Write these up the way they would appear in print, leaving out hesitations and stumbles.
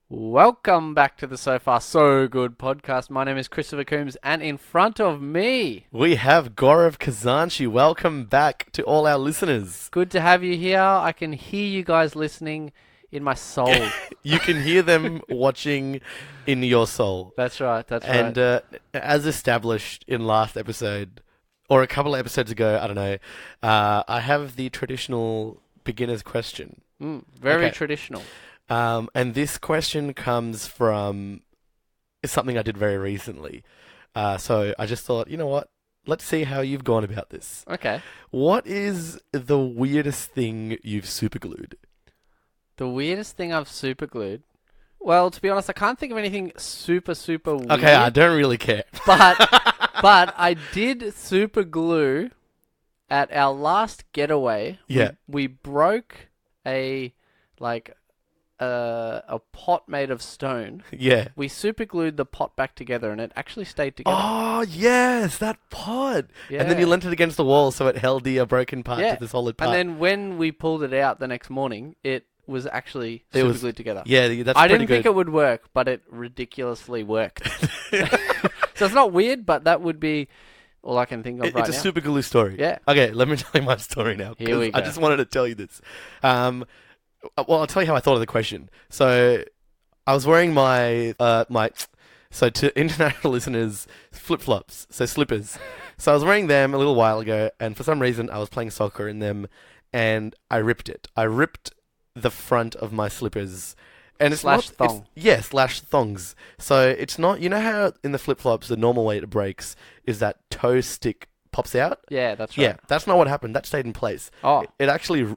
Welcome back to the So Far So Good podcast. My name is Christopher Coombs, and in front of me, we have Gaurav Khazanchi. Welcome back to all our listeners. Good to have you here. I can hear you guys listening in my soul. You can hear them watching in your soul. That's right. And as established in last episode, or a couple of episodes ago, I don't know, I have the traditional beginner's question. Very traditional. And this question comes from something I did very recently. So I just thought, you know what? Let's see how you've gone about this. Okay. What is the weirdest thing you've superglued? The weirdest thing I've superglued? Well, to be honest, I can't think of anything super weird. Okay, I don't really care. But I did superglue at our last getaway. Yeah. We broke a pot made of stone. Yeah. We superglued the pot back together and it actually stayed together. Oh, yes, that pot. Yeah. And then you leant it against the wall so it held the broken part to the solid part. And then when we pulled it out the next morning, it was actually superglued together. Yeah, that's I pretty didn't think it would work, but it ridiculously worked. So it's not weird, but that would be all I can think of right now. It's a super glue story. Yeah. Okay, let me tell you my story now. Here we go. I just wanted to tell you this. Well, I'll tell you how I thought of the question. So I was wearing so to international listeners, flip-flops, so slippers. So I was wearing them a little while ago, and for some reason I was playing soccer in them, and I ripped it. I ripped the front of my slippers. And it's slash not, thong. Slash thongs. So it's not, you know how in the flip-flops, the normal way it breaks is that toe stick pops out? Yeah, that's right. Yeah, that's not what happened. That stayed in place. Oh. It actually,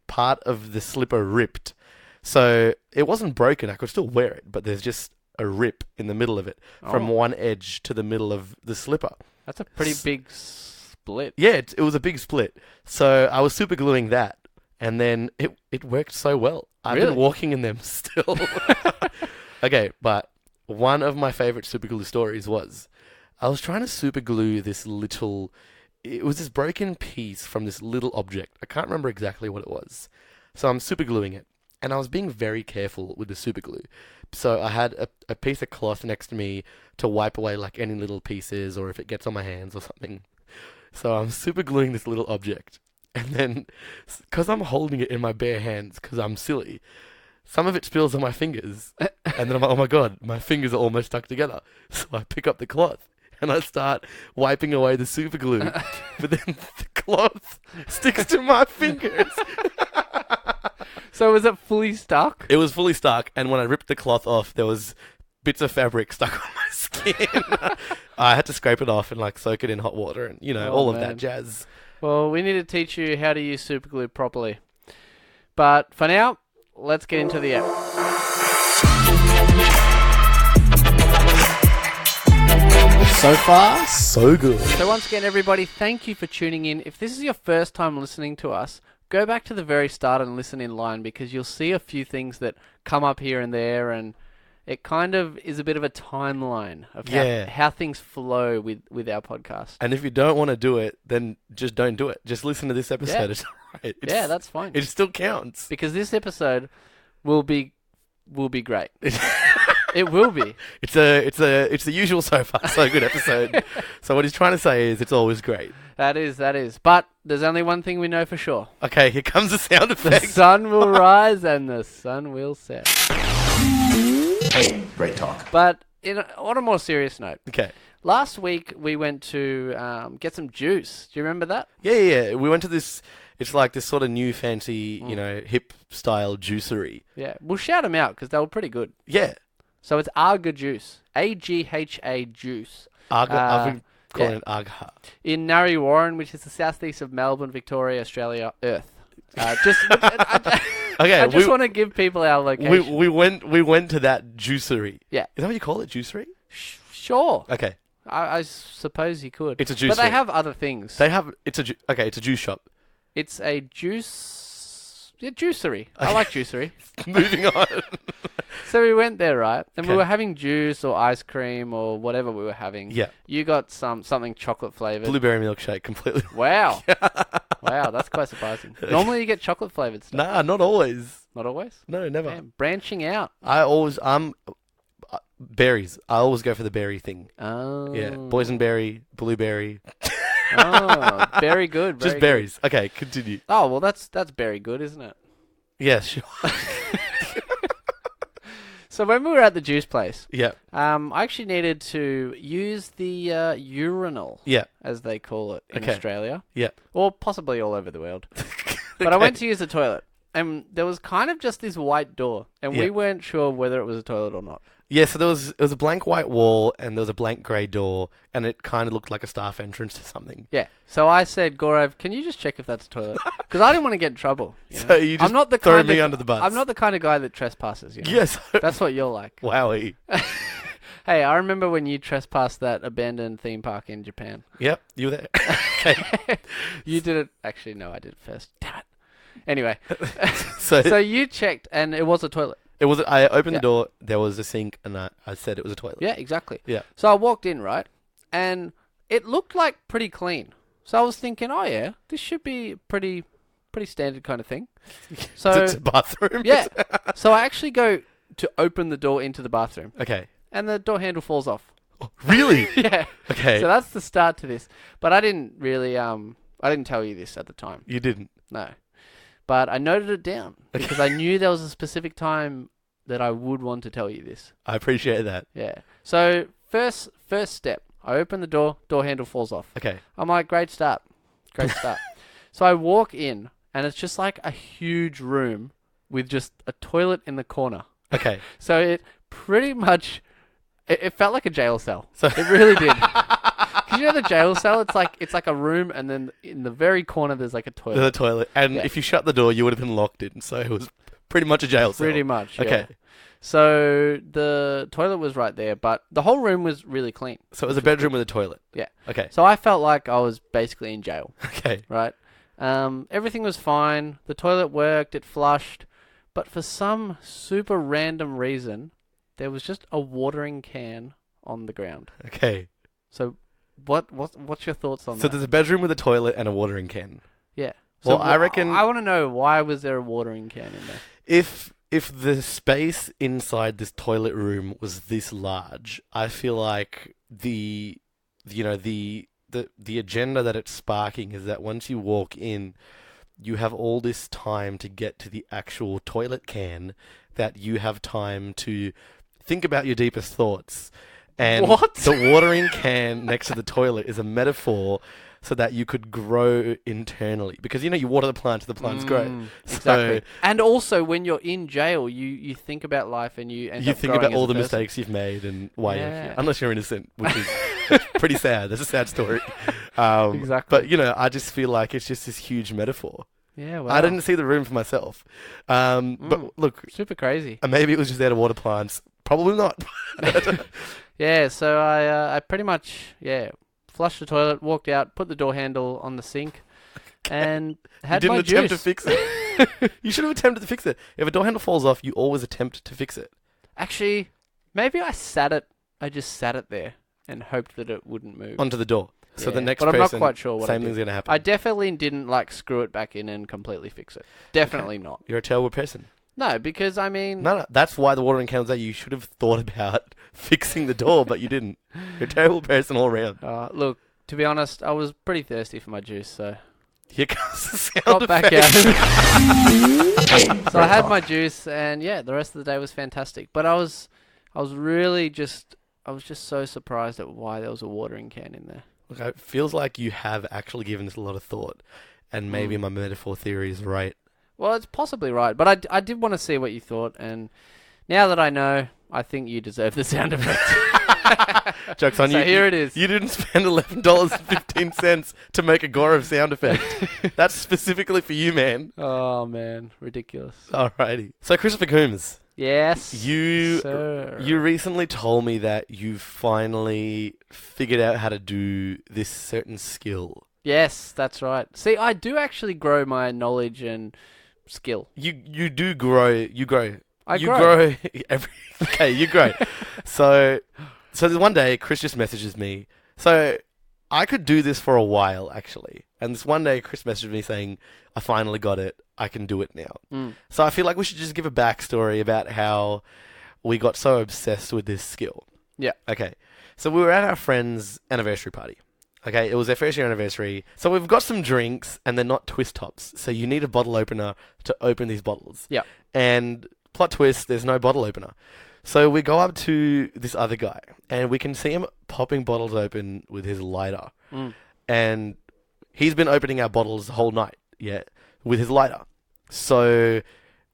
part of the slipper ripped. So it wasn't broken. I could still wear it, but there's just a rip in the middle of it from one edge to the middle of the slipper. That's a pretty big split. Yeah, it was a big split. So I was super gluing that, and then it worked so well. I've been walking in them still. Okay, but one of my favorite super glue stories was I was trying to super glue it was this broken piece from this little object. I can't remember exactly what it was. So I'm super gluing it. And I was being very careful with the super glue. So I had a piece of cloth next to me to wipe away any little pieces or if it gets on my hands or something. So I'm super gluing this little object. And then, because I'm holding it in my bare hands, because I'm silly, some of it spills on my fingers. And then I'm like, oh my God, my fingers are almost stuck together. So I pick up the cloth. And I start wiping away the super glue. But then the cloth sticks to my fingers. So was it fully stuck? It was fully stuck. And when I ripped the cloth off, there was bits of fabric stuck on my skin. I had to scrape it off and soak it in hot water and, all of that jazz. Well, we need to teach you how to use super glue properly. But for now, let's get into the app. So far, so good. So once again, everybody, thank you for tuning in. If this is your first time listening to us, go back to the very start and listen in line because you'll see a few things that come up here and there, and it kind of is a bit of a timeline of how things flow with our podcast. And if you don't want to do it, then just don't do it. Just listen to this episode. Yeah. It's all right. That's fine. It still counts. Because this episode will be great. It will be. It's the usual So Far So Good episode. So what he's trying to say is it's always great. That is. But there's only one thing we know for sure. Okay, here comes the sound effect. The sun will rise and the sun will set. Hey, great talk. But on a more serious note. Okay. Last week we went to get some juice. Do you remember that? Yeah. We went to this. It's like this sort of new fancy, hip style juicery. Yeah. We'll shout them out because they were pretty good. Yeah. So it's Agha Juice. AGHA Juice. I've been calling it Agha. In Narre Warren, which is the southeast of Melbourne, Victoria, Australia, Earth. I just want to give people our location. We went to that juice-ery. Yeah. Is that what you call it, juicery? Sure. Okay. I suppose you could. It's a juicery. But they have other things. It's a juice shop. It's a juicery. I like juicery. Moving on. So we went there, right? And we were having juice or ice cream or whatever we were having. Yeah. You got something chocolate flavored. Blueberry milkshake, completely. Wow. Wow, that's quite surprising. Normally you get chocolate flavored stuff. Nah, not always. Not always? No, never. Damn, branching out. Berries. I always go for the berry thing. Oh. Yeah, boysenberry, blueberry. Oh, very good. Just Very berries. Okay, continue. good. Oh, well, that's very good, isn't it? Yeah, sure. So when we were at the juice place, Yeah, I actually needed to use the urinal, yeah, as they call it in Okay. Australia, yeah. or possibly all over the world. But I went to use the toilet, and there was kind of just this white door, and Yeah. we weren't sure whether it was a toilet or not. Yeah, so it was a blank white wall and there was a blank grey door and it kind of looked like a staff entrance to something. Yeah. So I said, Gaurav, can you just check if that's a toilet? Because I didn't want to get in trouble. You know? So you just I'm not the throw kind me of, under the bus. I'm not the kind of guy that trespasses. You know? Yes. That's what you're like. Wowie. Hey, I remember when you trespassed that abandoned theme park in Japan. Yep, you were there. Okay. You did it. Actually, no, I did it first. Damn it. Anyway, So, so you checked, and it was a toilet. it was. I opened Yeah. the door, there was a sink, and I said it was a toilet. Yeah, exactly. Yeah. So I walked in, right, and it looked like pretty clean. So I was thinking, oh yeah, this should be pretty standard kind of thing. So It's a bathroom. yeah, so I actually go to open the door into the bathroom, Okay. and the door handle falls off. Oh, really? Yeah. Okay. So that's the start to this. But I didn't really I didn't tell you this at the time. You didn't. No. But I noted it down because I knew there was a specific time that I would want to tell you this. I appreciate that. Yeah. So first step, I open the door handle falls off. Okay. I'm like, great start. Great start. So I walk in and it's just like a huge room with just a toilet in the corner. Okay. So it pretty much it felt like a jail cell. So It really did. Because you know the jail cell, it's like a room, and then in the very corner there's like a toilet. the toilet, and Yeah. if you shut the door, you would have been locked in. So it was pretty much a jail cell. Pretty much. Okay. Yeah. So the toilet was right there, but the whole room was really clean. So it was a bedroom with a toilet. Yeah. Okay. So I felt like I was basically in jail, Okay. right? Everything was fine. The toilet worked. It flushed. But for some super random reason, there was just a watering can on the ground. Okay. So what's your thoughts on So that? there's a bedroom with a toilet and a watering can. Yeah. Well, I reckon- I want to know, why was there a watering can in there? If the space inside this toilet room was this large, I feel like the agenda that it's sparking is that once you walk in, you have all this time to get to the actual toilet can, that you have time to think about your deepest thoughts. And What? the watering can next to the toilet is a metaphor so that you could grow internally. Because, you water the plants, the plants grow. Exactly. So And also, when you're in jail, you think about life and you end you up think growing about as all a the person. mistakes you've made and why Yeah. unless you're innocent, which is that's pretty sad. That's a sad story. Exactly. But, I just feel like it's just this huge metaphor. Yeah, wow. I didn't see the room for myself. But look, Super crazy. maybe it was just there to water plants. Probably not. Yeah, so I pretty much, flushed the toilet, walked out, put the door handle on the sink, and had You my didn't attempt to juice. fix it. You should have attempted to fix it. If a door handle falls off, you always attempt to fix it. Actually, maybe I just sat it there and hoped that it wouldn't move. Onto the door. So the Yeah, next but I'm person, not quite sure what I same did. thing's going to happen. I definitely didn't screw it back in and completely fix it. Definitely not. You're a terrible person. No, because I mean, No, that's why the watering can was there. You should have thought about fixing the door, but you didn't. You're a terrible person all around. look, to be honest, I was pretty thirsty for my juice, so Here comes the sound got back effect. out. So I had my juice, and the rest of the day was fantastic. But I was just so surprised at why there was a watering can in there. Look, it feels like you have actually given this a lot of thought, and maybe my metaphor theory is right. Well, it's possibly right, but I did want to see what you thought, and now that I know, I think you deserve the sound effect. Joke's on So you. here it is. You didn't spend $11.15 to make a Gaurav sound effect. That's specifically for you, man. Oh man, ridiculous. Alrighty. So Christopher Coombs, Yes, you sir. recently told me that you finally figured out how to do this certain skill. Yes, that's right. See, I do actually grow my knowledge and skill. You do grow. You grow. I grow. You grow. So there's one day Chris just messages me. So I could do this for a while actually. And this one day, Chris messaged me saying, I finally got it. I can do it now. Mm. So I feel like we should just give a backstory about how we got so obsessed with this skill. Yeah. Okay. So we were at our friend's anniversary party. Okay. It was their first year anniversary. So we've got some drinks and they're not twist tops. So you need a bottle opener to open these bottles. Yeah. And plot twist, there's no bottle opener. So we go up to this other guy and we can see him popping bottles open with his lighter. Mm. And he's been opening our bottles the whole night, with his lighter. So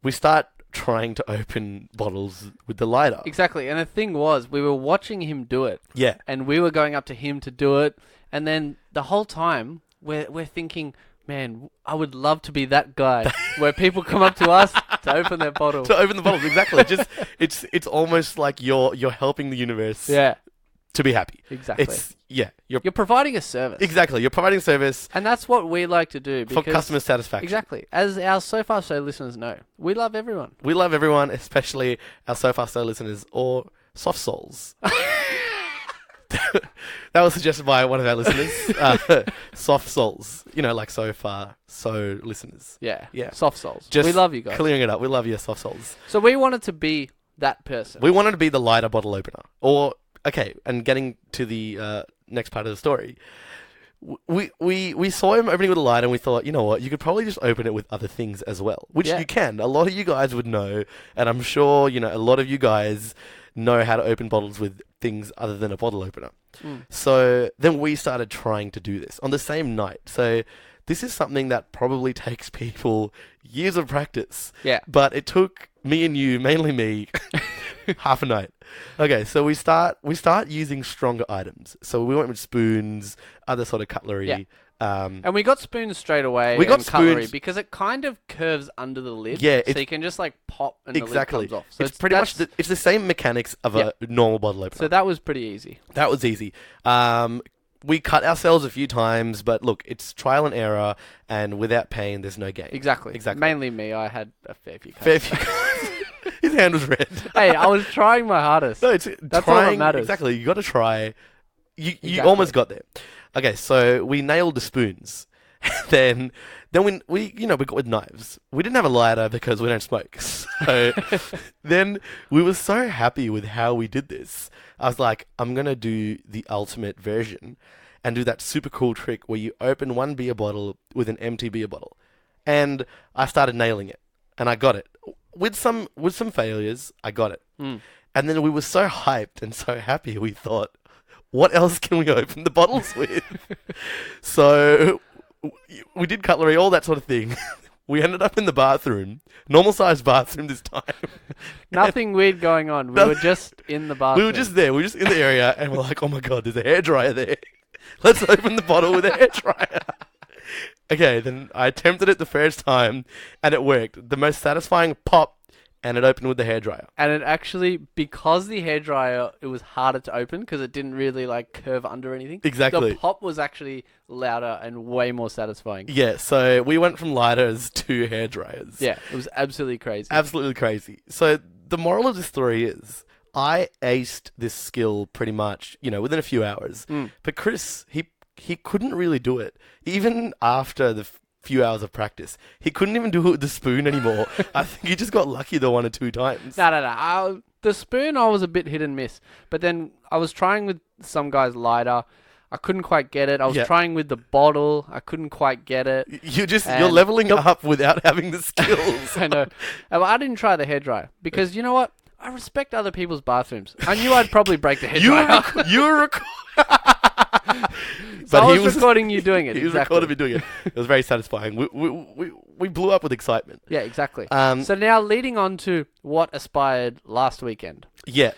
we start trying to open bottles with the lighter. Exactly. And the thing was, we were watching him do it. Yeah. And we were going up to him to do it. And then the whole time, we're thinking, man, I would love to be that guy where people come up to us to open their bottle. To open the bottles, exactly. Just it's almost like you're helping the universe Yeah. to be happy. Exactly. You're You're providing a service. exactly. You're providing service And that's what we like to do. for Because customer satisfaction. Exactly. As our So Far So listeners know, we love everyone. We love everyone, especially our So Far So listeners or soft souls. That was suggested by one of our listeners. Soft souls. Like So Far So listeners. Yeah. Yeah. Soft souls. Just we love you guys. Clearing it up. We love you, soft souls. So we wanted to be that person. We wanted to be the lighter bottle opener. And getting to the next part of the story. We saw him opening with a lighter and we thought, you know what, you could probably just open it with other things as well. Which Yeah. you can. A lot of you guys would know. And I'm sure, a lot of you guys know how to open bottles with things other than a bottle opener. Mm. So then we started trying to do this on the same night. So this is something that probably takes people years of practice. Yeah. But it took me and you, mainly me, half a night. Okay, so we start using stronger items. So we went with spoons, other sort of cutlery. Yeah. Um, And we got spoons straight away. We got and cutlery spoons. because it kind of curves under the lid. Yeah, So you can just like pop and exactly. the lid comes off. So it's pretty much it's the same mechanics of Yeah. a normal bottle opener. So that was pretty easy. That was easy. We cut ourselves a few times, but look, it's trial and error, and without pain, there's no gain. Exactly. Exactly. Mainly me. I had a fair few cuts. Fair few- His hand was red. Hey, I was trying my hardest. No, it's That's all that trying. matters. Exactly. You got to try. You Exactly. almost got there. Okay, so we nailed the spoons. then we got with knives. We didn't have a lighter because we don't smoke. So then we were so happy with how we did this. I was like, I'm gonna do the ultimate version and do that super cool trick where you open one beer bottle with an empty beer bottle. And I started nailing it, and I got it. With some failures, I got it. Mm. And then we were so hyped and so happy, we thought, what else can we open the bottles with? So we did cutlery, all that sort of thing. We ended up in the bathroom, normal sized bathroom this time. Nothing weird going on. We were just in the bathroom. We were just there. We were just in the area, and we're like, oh my God, there's a hairdryer there. Let's open the bottle with a hairdryer. Okay, then I attempted it the first time, and it worked. The most satisfying pop, and it opened with the hairdryer. And it actually, because the hairdryer, it was harder to open because it didn't really like curve under anything. Exactly. The pop was actually louder and way more satisfying. Yeah, so we went from lighters to hairdryers. Yeah, it was absolutely crazy. Absolutely crazy. So the moral of the story is, I aced this skill pretty much, within a few hours. Mm. But Chris, he couldn't really do it. Even after the few hours of practice, he couldn't even do it with the spoon anymore. I think he just got lucky the 1 or 2 times. No. The spoon, I was a bit hit and miss. But then I was trying with some guy's lighter. I couldn't quite get it. I was trying with the bottle. I couldn't quite get it. You're leveling up without having the skills. I know. Well, I didn't try the hairdryer because you know what? I respect other people's bathrooms. I knew I'd probably break the hairdryer. You were So I was recording you doing it. He was exactly. recording me doing it. It was very satisfying. We blew up with excitement. Yeah, exactly. So So now leading on to what aspired last weekend. yeah.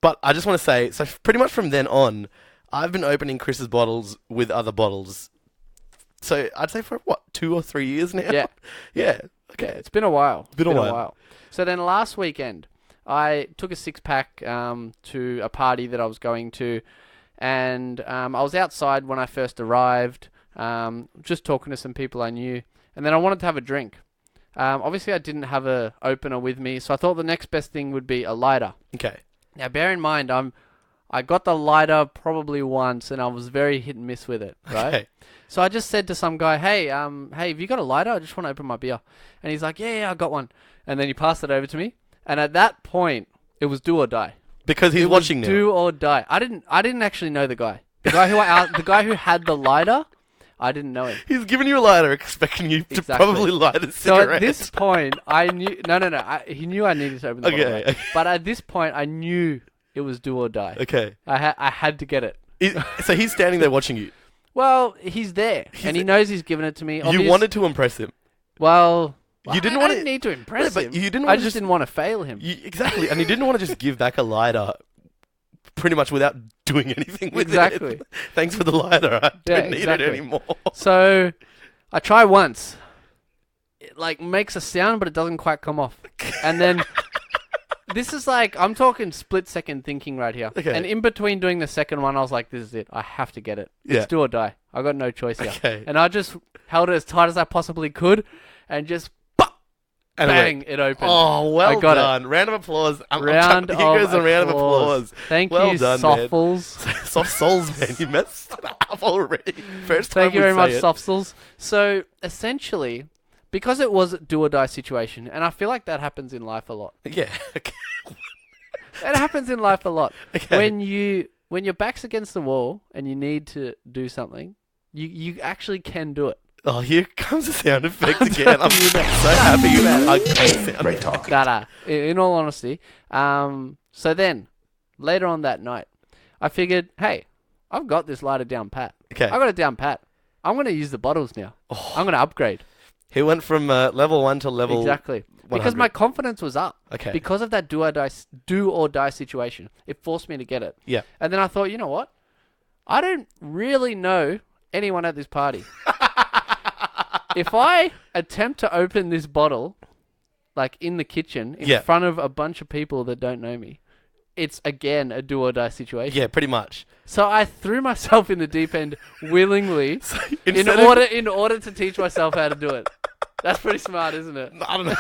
But I just want to say, so pretty much from then on, I've been opening Chris's bottles with other bottles. So I'd say for 2 or 3 years now. Yeah. Yeah. Okay. Yeah, it's been a while. Been a while. So then last weekend, I took a 6-pack to a party that I was going to, and I was outside when I first arrived, just talking to some people I knew, and then I wanted to have a drink. Obviously, I didn't have a opener with me, so I thought the next best thing would be a lighter. Okay. Now, bear in mind, I'm I got the lighter probably once, and I was very hit and miss with it, right? Okay. So I just said to some guy, hey, have you got a lighter? I just want to open my beer. And he's like, yeah, I got one. And then he passed it over to me. And at that point, it was do or die. Because he's watching now. Do or die. I didn't actually know the guy. The guy who had the lighter, I didn't know him. He's giving you a lighter, expecting you to Exactly. probably light a So cigarette. at this point, I knew... No. He knew I needed to open the bottle. Okay. But at this point, I knew it was do or die. Okay. I had to get it. So he's standing there watching you. Well, he's there, and he knows he's given it to me. You wanted to impress him. Well, You didn't I want didn't need to impress but him. you didn't I want to just didn't want to fail him. Exactly. And you didn't want to just give back a lighter pretty much without doing anything with Exactly. it. Thanks for the lighter. I don't need it anymore. So I try once. It makes a sound, but it doesn't quite come off. And then this is I'm talking split second thinking right here. Okay. And in between doing the second one, I was like, this is it. I have to get it. Yeah. It's do or die. I got no choice here. Okay. And I just held it as tight as I possibly could and just And bang, it opened. Oh, well I got done. Round of applause. Round Here goes a round of applause. applause. Thank Well you, done, Softfuls. Soft souls, man. You messed it up already. First time Thank you we very much, say it. Softfuls. So, essentially, because it was a do or die situation, and I feel like that happens in life a lot. Yeah. Okay. It happens in life a lot. Okay. When your back's against the wall and you need to do something, you actually can do it. Oh, here comes the sound effect again. I'm so happy about it. Great talk. In all honesty. So then, later on that night, I figured, hey, I've got this lighter down pat. Okay. I got it down pat. I'm going to use the bottles now. I'm going to upgrade. He went from level 1 to level... Exactly. 100. Because my confidence was up. Okay. Because of that do or die situation. It forced me to get it. Yeah. And then I thought, you know what? I don't really know anyone at this party. If I attempt to open this bottle, in the kitchen, in front of a bunch of people that don't know me, it's again a do or die situation. Yeah, pretty much. So I threw myself in the deep end willingly in order to teach myself how to do it. That's pretty smart, isn't it? I don't know.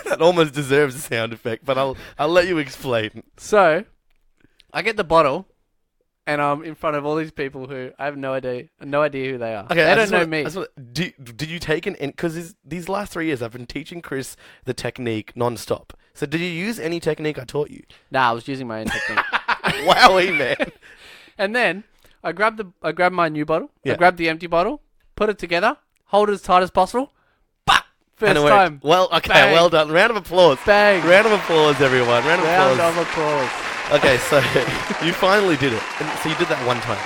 That almost deserves a sound effect, but I'll let you explain. So, I get the bottle, and I'm in front of all these people who I have no idea who they are. Okay, they don't know me. Did you take because these last 3 years I've been teaching Chris the technique non-stop. So did you use any technique I taught you? Nah, I was using my own technique. Wowie, man. And then I grabbed my new bottle. Yeah. I grabbed the empty bottle, put it together, hold it as tight as possible. Bah! First And it worked. time. Well, okay, Bang. well done. Round of applause. Bang. Round of applause, everyone. Round of applause. applause. Okay, so you finally did it. And so you did that one time.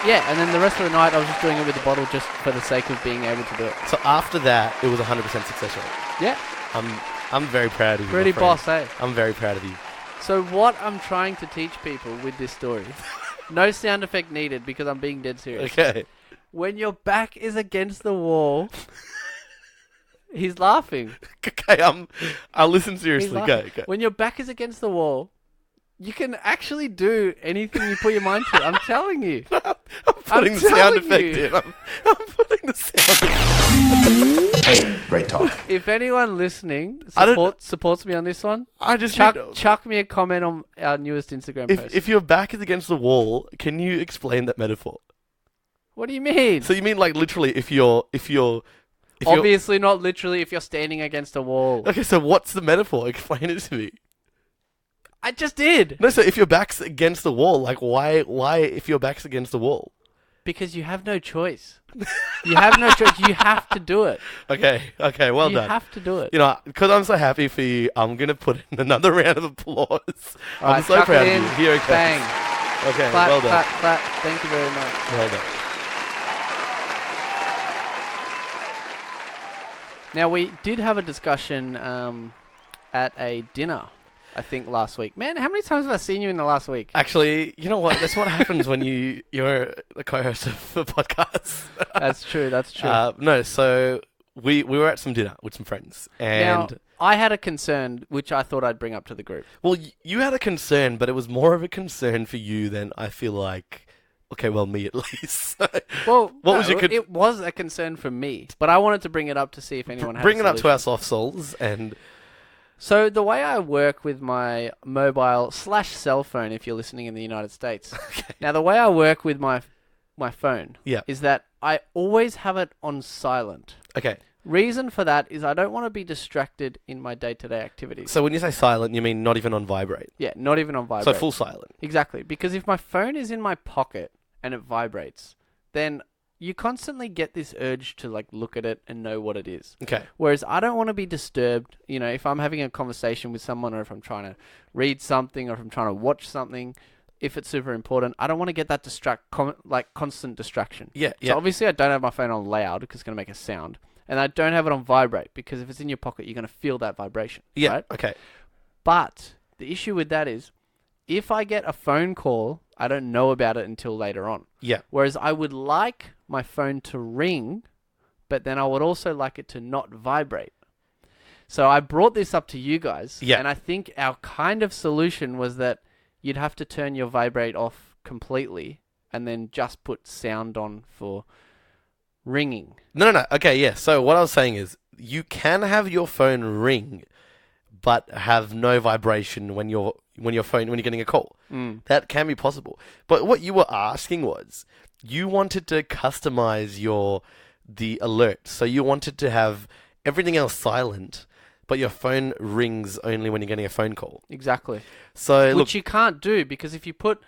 Yeah, and then the rest of the night I was just doing it with the bottle just for the sake of being able to do it. So after that, it was 100% success rate. Yeah. I'm very proud of you. Pretty my friend. boss, eh? I'm very proud of you. So what I'm trying to teach people with this story, no sound effect needed because I'm being dead serious. Okay. When your back is against the wall, he's laughing. Okay, I'll listen He's seriously. laughing. Go. When your back is against the wall, you can actually do anything you put your mind to. I'm telling you. I'm putting the sound telling effect you. in. I'm putting the sound effect. Hey, great talk. If anyone listening supports me on this one, I just chuck me a comment on our newest Instagram post. if your back is against the wall, can you explain that metaphor? What do you mean? So you mean literally if you're Obviously not literally if you're standing against a wall. Okay, so what's the metaphor? Explain it to me. I just did. No, so if your back's against the wall, why if your back's against the wall? Because you have no choice. You have no choice. You have to do it. Okay, well you done. You have to do it. You know, because I'm so happy for you, I'm going to put in another round of applause. All I'm so proud of you. Here it comes. Bang. Okay, Clap, well done. clap, clap. Thank you very much. Well done. Now, we did have a discussion at a dinner, I think, last week. Man, how many times have I seen you in the last week? Actually, you know what? That's what happens when you're the co-host of a podcast. That's true. No, so we were at some dinner with some friends. And now, I had a concern, which I thought I'd bring up to the group. Well, you had a concern, but it was more of a concern for you than I feel like... Okay, well, me at least. Well, it was a concern for me, but I wanted to bring it up to see if anyone had bring a it up to solution. our soft souls and... So the way I work with my mobile/cell phone, if you're listening in the United States. Okay. Now, the way I work with my phone Yeah. is that I always have it on silent. Okay. Reason for that is I don't want to be distracted in my day-to-day activities. So when you say silent, you mean not even on vibrate? Yeah, not even on vibrate. So full silent. Exactly. Because if my phone is in my pocket and it vibrates, then you constantly get this urge to like look at it and know what it is. Okay. Whereas I don't want to be disturbed, if I'm having a conversation with someone or if I'm trying to read something or if I'm trying to watch something, if it's super important, I don't want to get that constant distraction. Yeah. So obviously I don't have my phone on loud because it's going to make a sound. And I don't have it on vibrate because if it's in your pocket, you're going to feel that vibration. Yeah. Right? Okay. But the issue with that is if I get a phone call, I don't know about it until later on. Yeah. Whereas I would like my phone to ring, but then I would also like it to not vibrate. So I brought this up to you guys. Yeah. And I think our kind of solution was that you'd have to turn your vibrate off completely and then just put sound on for ringing. No. Okay, yeah. So what I was saying is you can have your phone ring but have no vibration when you're getting a call. That can be possible. But what you were asking was you wanted to customize the alert. So you wanted to have everything else silent, but your phone rings only when you're getting a phone call. Exactly. So Which you can't do because if you put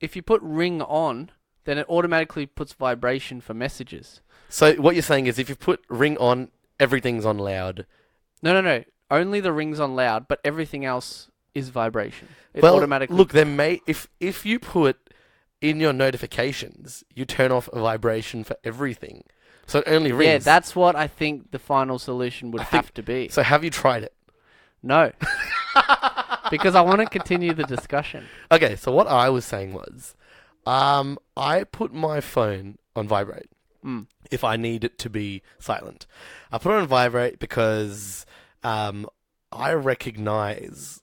ring on, then it automatically puts vibration for messages. So what you're saying is if you put ring on, everything's on loud. No. Only the ring's on loud, but everything else is vibration. It Well, automatically... look, if you put in your notifications, you turn off a vibration for everything. So it only rings. Yeah, that's what I think the final solution would have to be. So have you tried it? No. Because I want to continue the discussion. Okay, so what I was saying was, I put my phone on vibrate if I need it to be silent. I put it on vibrate because I recognize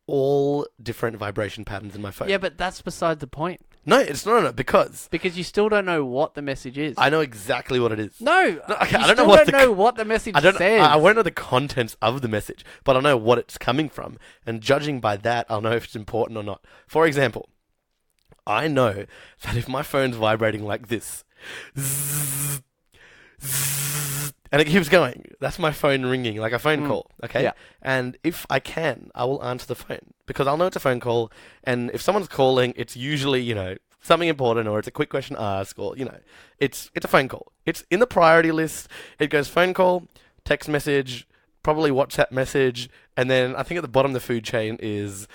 all different vibration patterns in my phone. Yeah, but that's beside the point. No, it's not, because you still don't know what the message is. I know exactly what it is. No, okay, you I don't still know don't know what the message says. I won't know the contents of the message, but I know what it's coming from. And judging by that, I'll know if it's important or not. For example, I know that if my phone's vibrating like this, zzz, zzz, and it keeps going, that's my phone ringing, like a phone call, okay? Yeah. And if I can, I will answer the phone, because I'll know it's a phone call, and if someone's calling, it's usually, something important, or it's a quick question ask, or, it's a phone call. It's in the priority list. It goes phone call, text message, probably WhatsApp message, and then I think at the bottom of the food chain is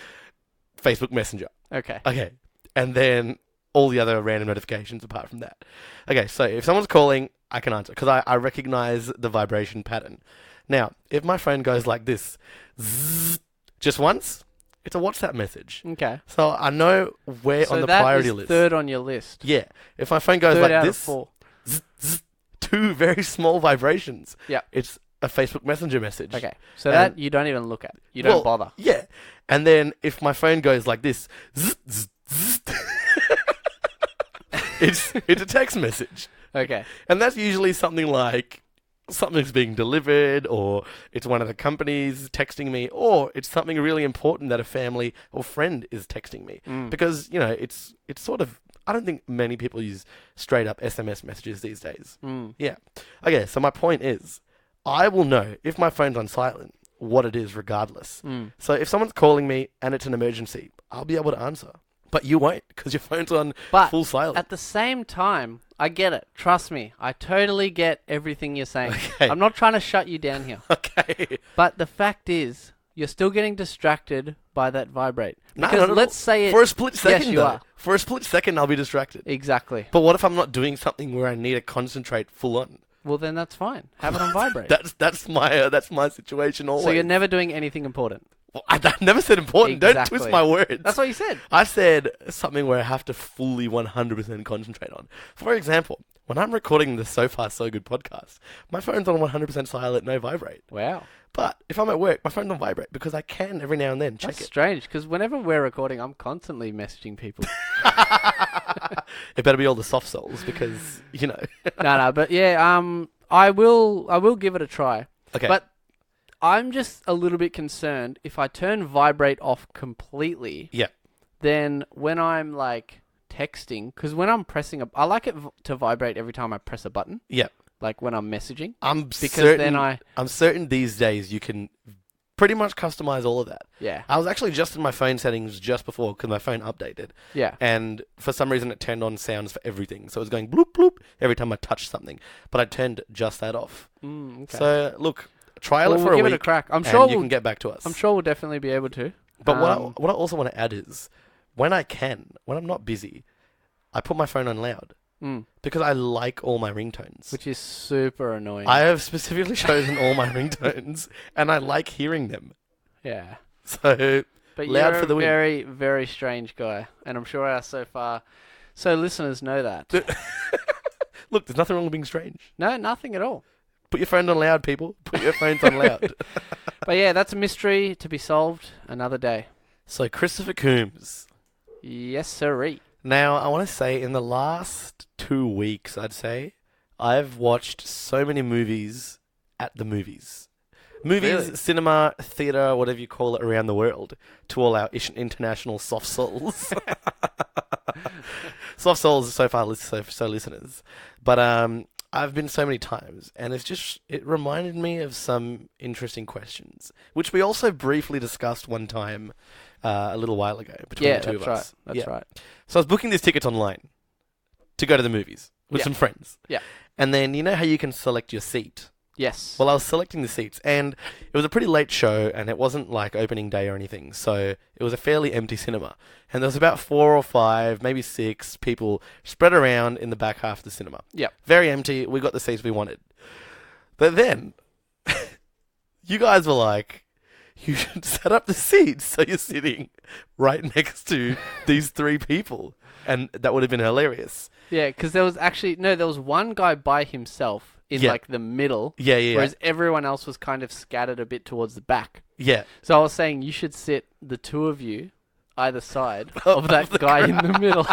Facebook Messenger. Okay. Okay. And then all the other random notifications apart from that. Okay, so if someone's calling, I can answer, because I recognize the vibration pattern. Now, if my phone goes like this, zzz, just once, it's a WhatsApp message. Okay. So I know where on the priority list. So that is third on your list. Yeah. If my phone goes Third like out this, of 4. zzz, zzz, 2 very small vibrations. Yeah. It's a Facebook Messenger message. Okay. So that you don't even look at. You don't bother. Yeah. And then if my phone goes like this, zzz, zzz, zzz, it's a text message. Okay. And that's usually something like something's being delivered, or it's one of the companies texting me, or it's something really important that a family or friend is texting me. Because, it's sort of, I don't think many people use straight up SMS messages these days. Yeah. Okay, so my point is, I will know if my phone's on silent what it is regardless. So if someone's calling me and it's an emergency, I'll be able to answer. But you won't, because your phone's on full silent. At the same time, I get it. Trust me. I totally get everything you're saying. Okay. I'm not trying to shut you down here. Okay. But the fact is, you're still getting distracted by that vibrate. No, Because no. let's say for a split second, Yes, you though. are. For a split second, I'll be distracted. Exactly. But what if I'm not doing something where I need to concentrate full on? Well, then that's fine. Have it on vibrate. That's my situation always. So you're never doing anything important. Well, I never said important. Don't Exactly. twist my words. That's what you said. I said something where I have to fully 100% concentrate on. For example, when I'm recording the So Far So Good podcast, my phone's on 100% silent, no vibrate. Wow. But if I'm at work, my phone's on vibrate because I can every now and then check That's it. strange, because whenever we're recording, I'm constantly messaging people. It better be all the soft souls because, No, but yeah, I will give it a try. Okay. But I'm just a little bit concerned if I turn vibrate off completely. Yeah. Then when I'm like texting, because when I'm pressing I like it to vibrate every time I press a button. Yeah. Like when I'm messaging. I'm certain these days you can pretty much customize all of that. Yeah. I was actually just in my phone settings just before because my phone updated. Yeah. And for some reason it turned on sounds for everything. So it was going bloop bloop every time I touched something. But I turned just that off. Okay. So look, trial it for we'll a give week. It a crack. I'm and sure you can get back to us. I'm sure we'll definitely be able to. But what I also want to add is when I'm not busy, I put my phone on loud. Because I like all my ringtones. Which is super annoying. I have specifically chosen all my ringtones, and I like hearing them. Yeah. So, but loud you're for the a win. very, very strange guy. And I'm sure so listeners know that. Look, there's nothing wrong with being strange. No, nothing at all. Put your phone on loud, people. Put your phones on loud. But yeah, that's a mystery to be solved another day. So, Christopher Coombs. Yes, sirree. Now, I want to say in the last 2 weeks, I'd say, I've watched so many movies at the movies. Movies, Really? cinema, theatre, whatever you call it, around the world. To all our international soft souls. Soft souls so far, so listeners. But I've been so many times, and it reminded me of some interesting questions, which we also briefly discussed one time a little while ago between the two of us. That's right. So I was booking these tickets online to go to the movies with some friends. Yeah. And then you know how you can select your seat? Yes. Well, I was selecting the seats, and it was a pretty late show, and it wasn't like opening day or anything, so it was a fairly empty cinema. And there was about 4 or 5, maybe 6 people spread around in the back half of the cinema. Yeah. Very empty. We got the seats we wanted. But then, you guys were like, you should set up the seats so you're sitting right next to these 3 people. And that would have been hilarious. Yeah, because there was one guy by himself in like the middle. Yeah. Whereas everyone else was kind of scattered a bit towards the back. Yeah. So I was saying you should sit the 2 of you either side of that guy in the middle.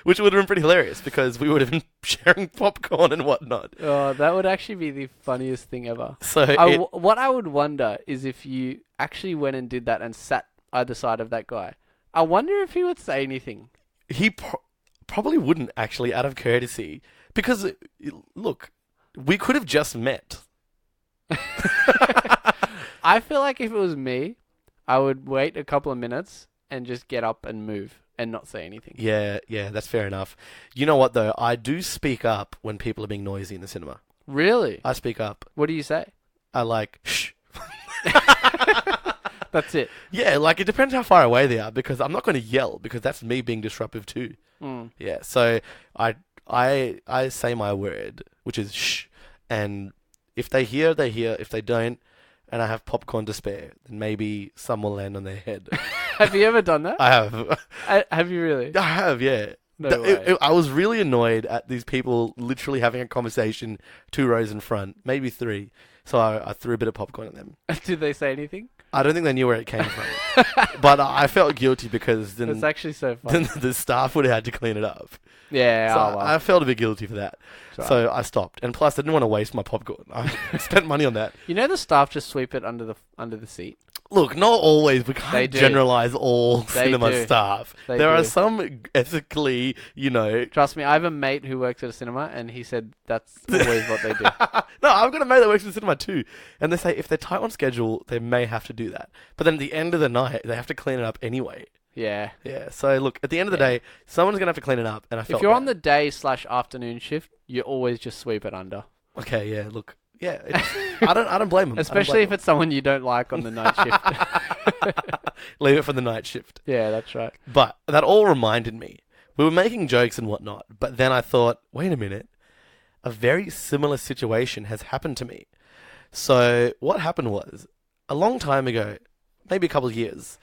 Which would have been pretty hilarious because we would have been sharing popcorn and whatnot. Oh, that would actually be the funniest thing ever. So what I would wonder is if you actually went and did that and sat either side of that guy. I wonder if he would say anything. He probably wouldn't actually, out of courtesy. Because, look, we could have just met. I feel like if it was me, I would wait a couple of minutes and just get up and move and not say anything. Yeah, that's fair enough. You know what, though? I do speak up when people are being noisy in the cinema. Really? I speak up. What do you say? I like, shh. That's it. Yeah, like it depends how far away they are because I'm not going to yell because that's me being disruptive too. Yeah, so I say my word, which is shh, and if they hear, they hear. If they don't, and I have popcorn to spare, then maybe some will land on their head. Have you ever done that? I have. Have you really? I have, yeah. No way. I was really annoyed at these people literally having a conversation 2 rows in front, maybe 3. So I threw a bit of popcorn at them. Did they say anything? I don't think they knew where it came from. But I felt guilty because then It's actually so funny. then the staff would have had to clean it up. Yeah, So I felt a bit guilty for that. Right. So I stopped. And plus, I didn't want to waste my popcorn. I spent money on that. You know the staff just sweep it under the seat? Look, not always. We They can't do. generalize all They cinema do. staff. They There are do. some ethically, Trust me, I have a mate who works at a cinema, and he said that's always what they do. No, I've got a mate that works in cinema too. And they say if they're tight on schedule, they may have to do that. But then at the end of the night, they have to clean it up anyway. Yeah. Yeah, so look, at the end of the day, someone's going to have to clean it up. And I felt If you're bad. on the day/afternoon shift, you always just sweep it under. Okay, yeah, look. Yeah, I don't blame them. Especially if it's someone you don't like on the night shift. Leave it for the night shift. Yeah, that's right. But that all reminded me. We were making jokes and whatnot, but then I thought, wait a minute. A very similar situation has happened to me. So what happened was, a long time ago, maybe a couple of years,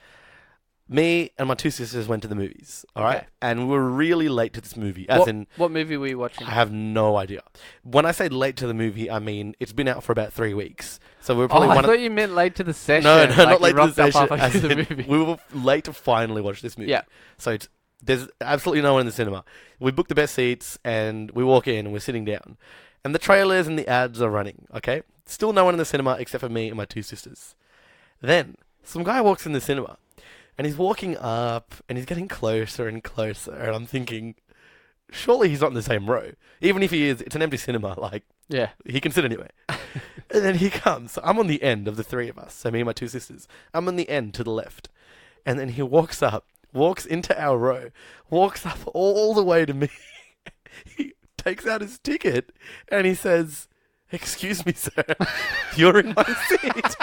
me and my 2 sisters went to the movies, all right? Okay. And we were really late to this movie, What movie were you watching? I have no idea. When I say late to the movie, I mean it's been out for about 3 weeks. So we were probably I one thought you meant late to the session. No, like not you late to the rocked up session. halfway as through the in movie. we were late to finally watch this movie. Yeah. So there's absolutely no one in the cinema. We booked the best seats and we walk in and we're sitting down. And the trailers and the ads are running, okay? Still no one in the cinema except for me and my 2 sisters. Then, some guy walks in the cinema, and he's walking up, and he's getting closer and closer, and I'm thinking, surely he's not in the same row. Even if he is, it's an empty cinema, like, Yeah. he can sit anywhere. And then he comes. So I'm on the end of the 3 of us, so me and my 2 sisters. I'm on the end to the left. And then he walks up, walks into our row, walks up all the way to me. He takes out his ticket, and he says, "Excuse me, sir, you're in my seat."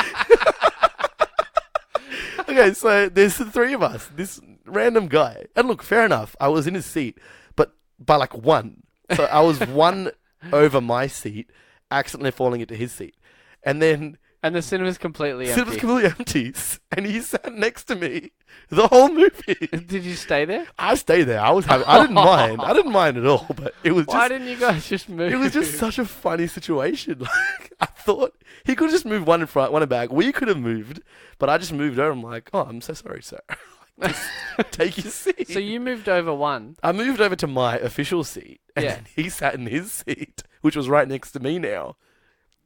Okay, so there's the 3 of us, this random guy. And look, fair enough, I was in his seat, but by like 1. So I was 1 over my seat, accidentally falling into his seat. And then... And the cinema's completely the empty. cinema's completely empty. And he sat next to me the whole movie. Did you stay there? I stayed there. I was happy. I didn't mind. I didn't mind at all, but it was Why just... didn't you guys just move? It was just such a funny situation. Like, I thought he could have just moved 1 in front, 1 in back. We could have moved, but I just moved over. I'm like, "Oh, I'm so sorry, sir." Just take your seat. So you moved over 1. I moved over to my official seat, and Yeah. then he sat in his seat, which was right next to me now.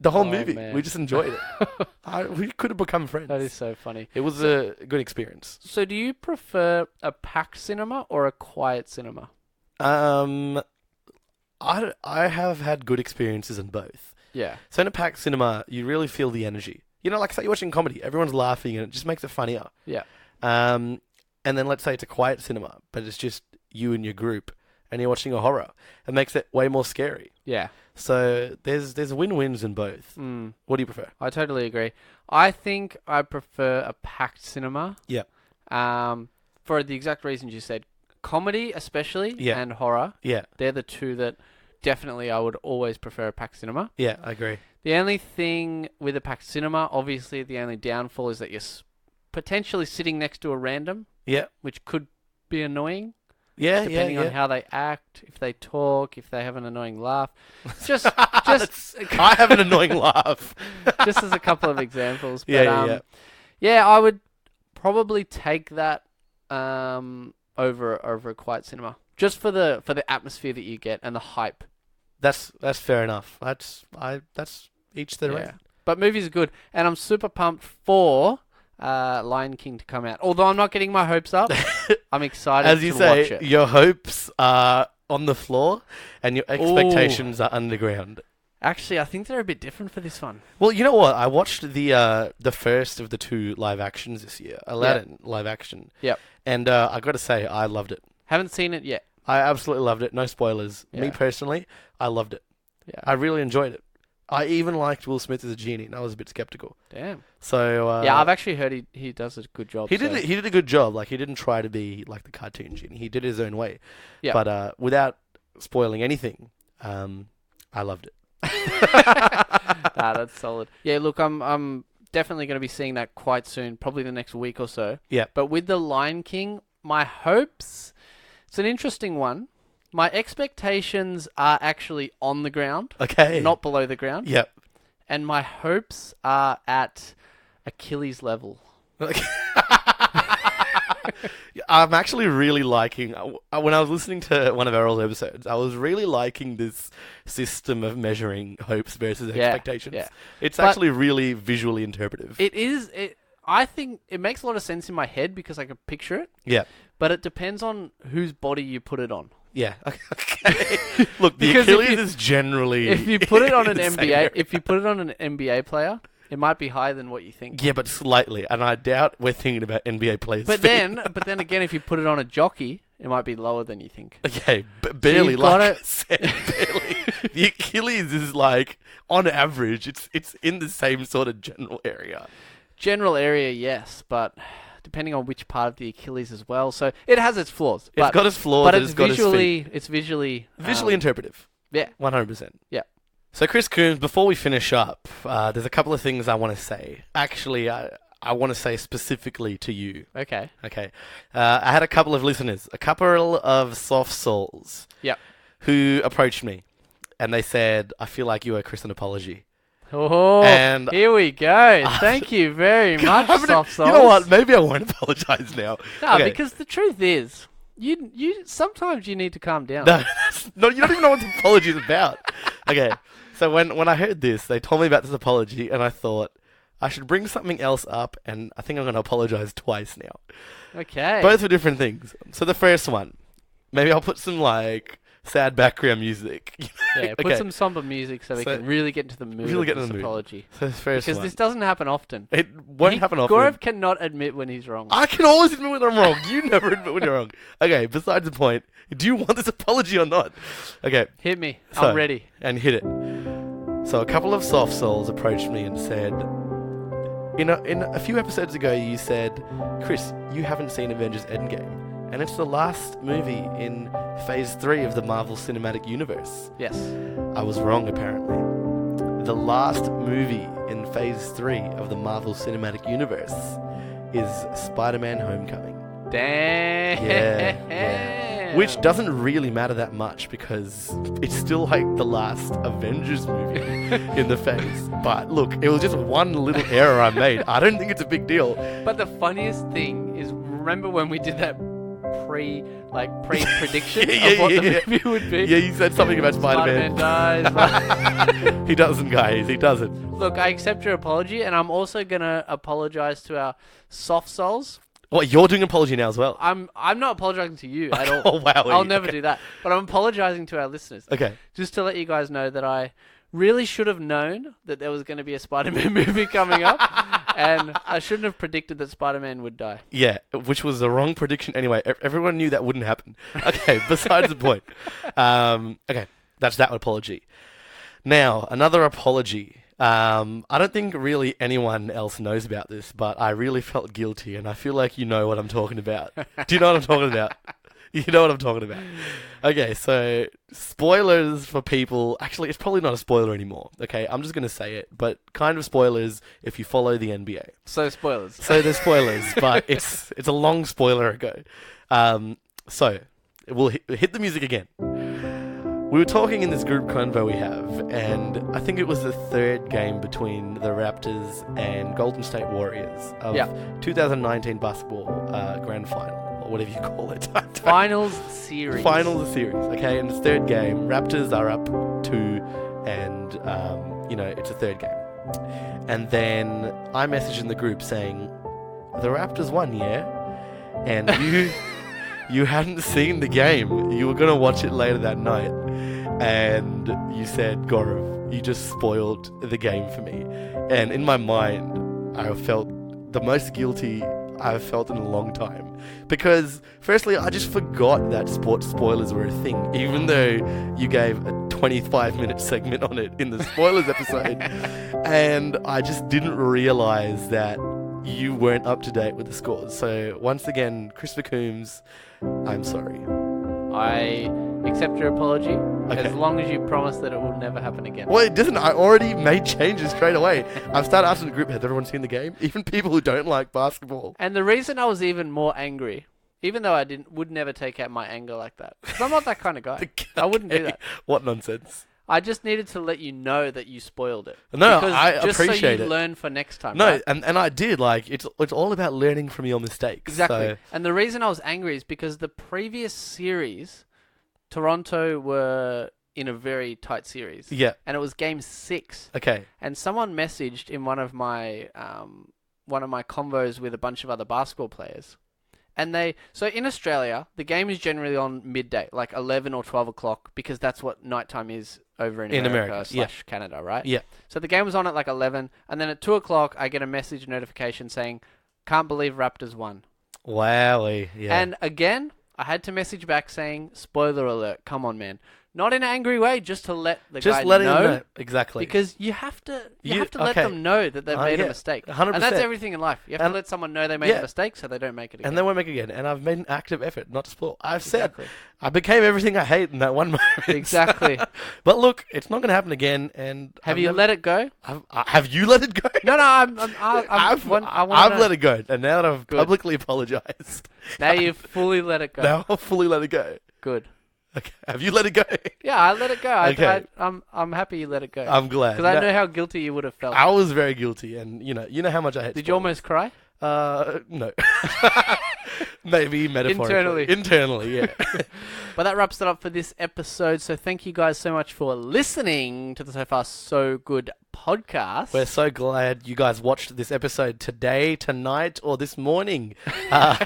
The whole Oh, movie. man. We just enjoyed it. We could have become friends. That is so funny. It was a good experience. So do you prefer a packed cinema or a quiet cinema? I have had good experiences in both. Yeah. So in a packed cinema, you really feel the energy. You know, like say you're watching comedy, everyone's laughing and it just makes it funnier. Yeah. And then let's say it's a quiet cinema, but it's just you and your group and you're watching a horror. It makes it way more scary. Yeah. So there's win-wins in both. Mm, What do you prefer? I totally agree. I think I prefer a packed cinema. Yeah. For the exact reasons you said. Comedy especially Yeah. and horror. Yeah. They're the 2 that definitely I would always prefer a packed cinema. Yeah, I agree. The only thing with a packed cinema, obviously the only downfall is that you're potentially sitting next to a random, Yeah. which could be annoying. Yeah, Depending yeah, on yeah. how they act, if they talk, if they have an annoying laugh. Just I have an annoying laugh. just as a couple of examples. But, Yeah. yeah, I would probably take that over a quiet cinema. Just for the atmosphere that you get and the hype. That's fair enough. That's each their own. But movies are good. And I'm super pumped for Lion King to come out. Although I'm not getting my hopes up. I'm excited As you to say, watch it. your hopes are on the floor and your expectations are underground. Actually, I think they're a bit different for this one. Well, you know what? I watched the first of the 2 live actions this year, Aladdin live action. Yep. And I got to say, I loved it. Haven't seen it yet. I absolutely loved it. No spoilers. Me Yeah. personally, I loved it. Yeah. I really enjoyed it. I even liked Will Smith as a genie, and I was a bit skeptical. Damn. So Yeah, I've actually heard he does a good job. he so- did a good job. Like he didn't try to be like the cartoon genie. He did it his own way. Yeah. But without spoiling anything, I loved it. That's solid. Yeah, look, I'm definitely going to be seeing that quite soon, probably the next week or so. Yeah. But with The Lion King, my hopes, it's an interesting one. My expectations are actually on the ground, Okay. not below the ground. Yep. And my hopes are at Achilles level. I'm actually really liking, when I was listening to one of our old episodes, I was really liking this system of measuring hopes versus expectations. yeah. It's But- actually really visually interpretive. I think it makes a lot of sense in my head because I can picture it, Yeah. but it depends on whose body you put it on. Yeah. Okay. Look, the Because if Achilles you- is generally If you put it on an in the same NBA, area. if you put it on an NBA player, it might be higher than what you think. Yeah, but slightly, and I doubt we're thinking about NBA players. But then again, if you put it on a jockey, it might be lower than you think. okay, barely. you've Like gotta- I said, barely. The Achilles is like, on average, it's in the same sort of general area. General area, yes, but depending on which part of the Achilles as well. So it has its flaws. It's got its flaws. but and it's got its feet. visually Visually interpretive. yeah. 100%. Yeah. So, Chris Coombs, before we finish up, there's a couple of things I want to say. Actually, I want to say specifically to you. Okay. Okay. I had a couple of listeners, a couple of soft souls, Yep. who approached me, and they said, I feel like you owe Chris an apology. Oh, And- here we go. Thank you very much, soft souls. You know what? Maybe I won't apologize now. No, Okay. because the truth is, you sometimes you need to calm down. No, you don't even know what the apology is about. Okay. So when I heard this, they told me about this apology, and I thought I should bring something else up, and I think I'm going to apologize twice now. Okay. Both for different things. So the first one, maybe I'll put some like sad background music. Yeah, put some somber music so we can really get into the mood of this apology. So the first because one. this doesn't happen often. It won't happen often. Gaurav cannot admit when he's wrong. I can always admit when I'm wrong. You never admit when you're wrong. Okay, besides the point, do you want this apology or not? Okay. Hit me. I'm ready. And hit it. So a couple of soft souls approached me and said, in a few episodes ago, you said, Chris, you haven't seen Avengers Endgame. And it's the last movie in Phase 3 of the Marvel Cinematic Universe. Yes. I was wrong, apparently. The last movie in Phase 3 of the Marvel Cinematic Universe is Spider-Man Homecoming. Damn. Yeah. Which doesn't really matter that much because it's still like the last Avengers movie in the phase. But look, it was just one little error I made. I don't think it's a big deal. But the funniest thing is, remember when we did that pre-prediction of what the movie would be? Yeah, you said something about Spider-Man. Spider-Man dies. He doesn't, guys. He doesn't. Look, I accept your apology, and I'm also going to apologize to our soft souls. What, you're doing an apology now as well? I'm not apologizing to you at all. Oh, wow. I'll never do that. But I'm apologizing to our listeners. Okay. Just to let you guys know that I really should have known that there was going to be a Spider-Man movie coming up. And I shouldn't have predicted that Spider-Man would die. Yeah, which was the wrong prediction anyway. Everyone knew that wouldn't happen. Okay, besides the point. Okay, that's that apology. Now, another apology. I don't think really anyone else knows about this, but I really felt guilty, and I feel like you know what I'm talking about. Do you know what I'm talking about? You know what I'm talking about. Okay, so spoilers for people. Actually, it's probably not a spoiler anymore. Okay, I'm just going to say it, but kind of spoilers if you follow the NBA. So spoilers. So there's spoilers, but it's a long spoiler ago. So we'll hit the music again. We were talking in this group convo we have, and I think it was the third game between the Raptors and Golden State Warriors of 2019 basketball grand final. Whatever you call it. Finals series. Finals series, okay? In the third game, Raptors are up 2, and, it's a third game. And then I messaged in the group saying, the Raptors won, yeah? And you hadn't seen the game. You were going to watch it later that night. And you said, Gaurav, you just spoiled the game for me. And in my mind, I felt the most guilty I've felt in a long time. Because, firstly, I just forgot that sports spoilers were a thing, even though you gave a 25-minute segment on it in the spoilers episode. And I just didn't realize that you weren't up to date with the scores. So, once again, Christopher Coombs, I'm sorry. I accept your apology, as long as you promise that it will never happen again. Well, it doesn't. I already made changes straight away. I've started asking the group, has everyone seen the game? Even people who don't like basketball. And the reason I was even more angry, even though I would never take out my anger like that, because I'm not that kind of guy. I wouldn't do that. What nonsense. I just needed to let you know that you spoiled it. No, I appreciate it. Just so you learn for next time. No, right? and I did. Like, it's all about learning from your mistakes. Exactly. So. And the reason I was angry is because the previous series, Toronto were in a very tight series. Yeah. And it was game 6. Okay. And someone messaged in one of my convos with a bunch of other basketball players. And so in Australia, the game is generally on midday, like 11 or 12 o'clock, because that's what nighttime is over in America / Canada, right? Yeah. So the game was on at like 11, and then at 2 o'clock, I get a message notification saying, can't believe Raptors won. Wowie. Yeah. And again, I had to message back saying, spoiler alert, come on, man. Not in an angry way, just to let the guy know. Exactly. Because you have to let them know that they've made a mistake. 100%. And that's everything in life. You have to let someone know they made a mistake so they don't make it again. And they won't make it again. And I've made an active effort not to spoil. I've said I became everything I hate in that one moment. Exactly. But look, it's not going to happen again. And have you let it go? Have you let it go? No, I've let it go. And now that I've publicly apologized. Now you've fully let it go. Now I've fully let it go. Good. Okay. Have you let it go? Yeah, I let it go. Okay. I'm happy you let it go. I'm glad. Because I know how guilty you would have felt. I was very guilty, and you know how much I hate. Did you almost cry? No. Maybe metaphorically. Internally, yeah. But that wraps it up for this episode. So thank you guys so much for listening to the So Far So Good podcast. We're so glad you guys watched this episode today, tonight, or this morning.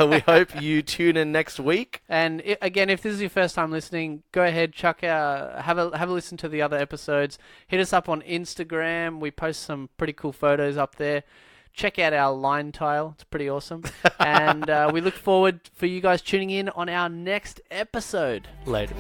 We hope you tune in next week. And again, if this is your first time listening, go ahead, have a listen to the other episodes. Hit us up on Instagram. We post some pretty cool photos up there. Check out our line tile. It's pretty awesome. And we look forward for you guys tuning in on our next episode. Later.